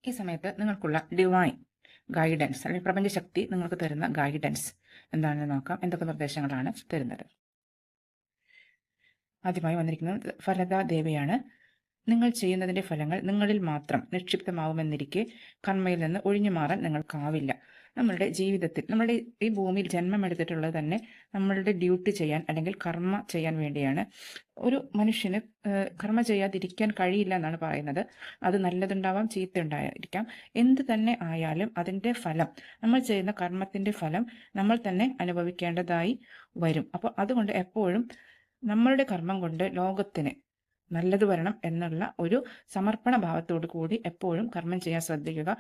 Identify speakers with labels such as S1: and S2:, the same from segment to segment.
S1: ഈ സമയത്ത് നിങ്ങൾക്കുള്ള ഡിവൈൻ ഗൈഡൻസ് അല്ലെങ്കിൽ പ്രപഞ്ചശക്തി നിങ്ങൾക്ക് തരുന്ന ഗൈഡൻസ് എന്താണെന്ന് നോക്കാം. എന്തൊക്കെ നിർദ്ദേശങ്ങളാണ് തരുന്നത്? ആദ്യമായി വന്നിരിക്കുന്നത് ഫലദാ ദേവിയാണ്. നിങ്ങൾ ചെയ്യുന്നതിന്റെ ഫലങ്ങൾ നിങ്ങളിൽ മാത്രം നിക്ഷിപ്തമാവുമെന്നിരിക്കെ കർമ്മയിൽ നിന്ന് ഒഴിഞ്ഞു മാറാൻ നിങ്ങൾക്കാവില്ല. നമ്മളുടെ ജീവിതത്തിൽ, നമ്മുടെ ഈ ഭൂമിയിൽ ജന്മമെടുത്തിട്ടുള്ളത് തന്നെ നമ്മളുടെ ഡ്യൂട്ടി ചെയ്യാൻ അല്ലെങ്കിൽ കർമ്മ ചെയ്യാൻ വേണ്ടിയാണ്. ഒരു മനുഷ്യന് കർമ്മ ചെയ്യാതിരിക്കാൻ കഴിയില്ല എന്നാണ് പറയുന്നത്. അത് നല്ലതുണ്ടാവാം, ചീത്തയുണ്ടായിരിക്കാം. എന്ത് തന്നെ ആയാലും അതിൻ്റെ ഫലം, നമ്മൾ ചെയ്യുന്ന കർമ്മത്തിൻ്റെ ഫലം നമ്മൾ തന്നെ അനുഭവിക്കേണ്ടതായി വരും. അപ്പോൾ അതുകൊണ്ട് എപ്പോഴും നമ്മളുടെ കർമ്മം കൊണ്ട് ലോകത്തിന് നല്ലത് വരണം എന്നുള്ള ഒരു സമർപ്പണ ഭാവത്തോടു കൂടി എപ്പോഴും കർമ്മം ചെയ്യാൻ ശ്രദ്ധിക്കുക.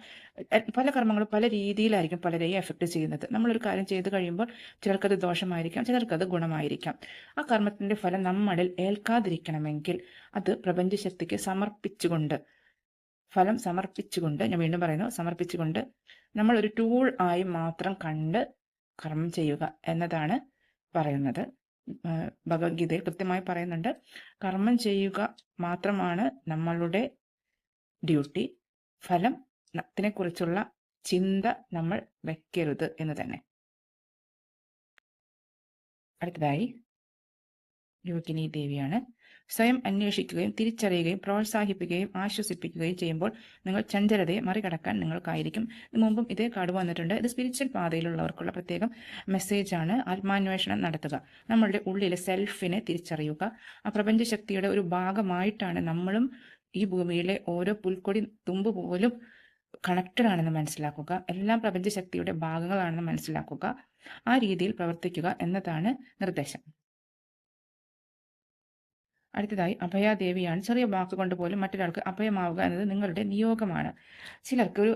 S1: പല കർമ്മങ്ങളും പല രീതിയിലായിരിക്കും പലരെയും എഫക്റ്റ് ചെയ്യുന്നത്. നമ്മളൊരു കാര്യം ചെയ്ത് കഴിയുമ്പോൾ ചിലർക്കത് ദോഷമായിരിക്കാം, ചിലർക്കത് ഗുണമായിരിക്കാം. ആ കർമ്മത്തിൻ്റെ ഫലം നമ്മളിൽ ഏൽക്കാതിരിക്കണമെങ്കിൽ അത് പ്രപഞ്ചശക്തിക്ക് സമർപ്പിച്ചുകൊണ്ട്, ഫലം സമർപ്പിച്ചുകൊണ്ട്, ഞാൻ വീണ്ടും പറയുന്നു, സമർപ്പിച്ചുകൊണ്ട് നമ്മൾ ഒരു ടൂൾ ആയി മാത്രം കണ്ട് കർമ്മം ചെയ്യുക എന്നതാണ് പറയുന്നത്. ഭഗവത്ഗീതയിൽ കൃത്യമായി പറയുന്നുണ്ട്, കർമ്മം ചെയ്യുക മാത്രമാണ് നമ്മളുടെ ഡ്യൂട്ടി, ഫലത്തിനെക്കുറിച്ചുള്ള ചിന്ത നമ്മൾ വെക്കരുത് എന്ന് തന്നെ. അടുത്തതായി യോഗിനി ദേവിയാണ്. സ്വയം അന്വേഷിക്കുകയും തിരിച്ചറിയുകയും പ്രോത്സാഹിപ്പിക്കുകയും ആശ്വസിപ്പിക്കുകയും ചെയ്യുമ്പോൾ നിങ്ങൾ ചഞ്ചലതയെ മറികടക്കാൻ നിങ്ങൾക്കായിരിക്കും. മുമ്പും ഇതേ കാർഡ് വന്നിട്ടുണ്ട്. ഇത് സ്പിരിച്വൽ പാതയിലുള്ളവർക്കുള്ള പ്രത്യേകം മെസ്സേജാണ്. ആത്മാന്വേഷണം നടത്തുക, നമ്മളുടെ ഉള്ളിലെ സെൽഫിനെ തിരിച്ചറിയുക. ആ പ്രപഞ്ചശക്തിയുടെ ഒരു ഭാഗമായിട്ടാണ് നമ്മളും. ഈ ഭൂമിയിലെ ഓരോ പുൽക്കൊടി തുമ്പ് പോലും കണക്റ്റഡ് ആണെന്ന് മനസ്സിലാക്കുക. എല്ലാം പ്രപഞ്ചശക്തിയുടെ ഭാഗങ്ങളാണെന്ന് മനസ്സിലാക്കുക. ആ രീതിയിൽ പ്രവർത്തിക്കുക എന്നതാണ് നിർദ്ദേശം. അടുത്തതായി അഭയാദേവിയാണ്. ചെറിയ വാക്കുകൊണ്ട് പോലും മറ്റൊരാൾക്ക് അഭയമാവുക എന്നത് നിങ്ങളുടെ നിയോഗമാണ്. ചിലർക്കൊരു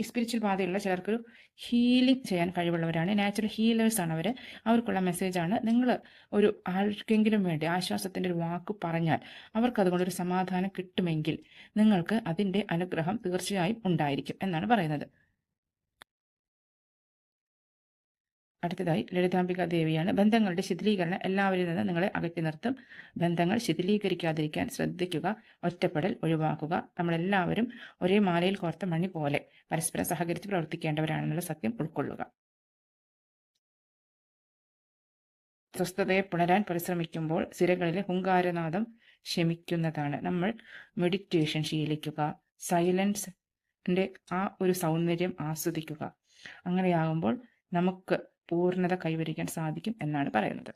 S1: സ്പിരിച്വൽ പാതയുള്ള ചിലർക്കൊരു ഹീലിംഗ് ചെയ്യാൻ കഴിവുള്ളവരാണ്. നാച്ചുറൽ ഹീലേഴ്സാണ് അവർ. അവർക്കുള്ള മെസ്സേജാണ്, നിങ്ങൾ ഒരു ആർക്കെങ്കിലും വേണ്ടി ആശ്വാസത്തിൻ്റെ ഒരു വാക്ക് പറഞ്ഞാൽ അവർക്ക് അതുകൊണ്ടൊരു സമാധാനം കിട്ടുമെങ്കിൽ നിങ്ങൾക്ക് അതിൻ്റെ അനുഗ്രഹം തീർച്ചയായും ഉണ്ടായിരിക്കും എന്നാണ് പറയുന്നത്. അടുത്തതായി ലളിതാംബിക ദേവിയാണ്. ബന്ധങ്ങളുടെ ശിഥിലീകരണം എല്ലാവരിൽ നിന്ന് നിങ്ങളെ അകറ്റി നിർത്തും. ബന്ധങ്ങൾ ശിഥിലീകരിക്കാതിരിക്കാൻ ശ്രദ്ധിക്കുക. ഒറ്റപ്പെടൽ ഒഴിവാക്കുക. നമ്മളെല്ലാവരും ഒരേ മാലയിൽ കോർത്ത മണി പോലെ പരസ്പരം സഹകരിച്ച് പ്രവർത്തിക്കേണ്ടവരാണെന്നുള്ള സത്യം ഉൾക്കൊള്ളുക. സ്വസ്ഥതയെ പുണരാൻ പരിശ്രമിക്കുമ്പോൾ സിരകളിലെ ഹുങ്കാരനാദം ശമിക്കുന്നതാണ്. നമ്മൾ മെഡിറ്റേഷൻ ശീലിക്കുക. സൈലൻസിൻ്റെ ആ ഒരു സൗന്ദര്യം ആസ്വദിക്കുക. അങ്ങനെയാകുമ്പോൾ നമുക്ക് പൂർണ്ണത കൈവരിക്കാൻ സാധിക്കും എന്നാണ് പറയുന്നത്.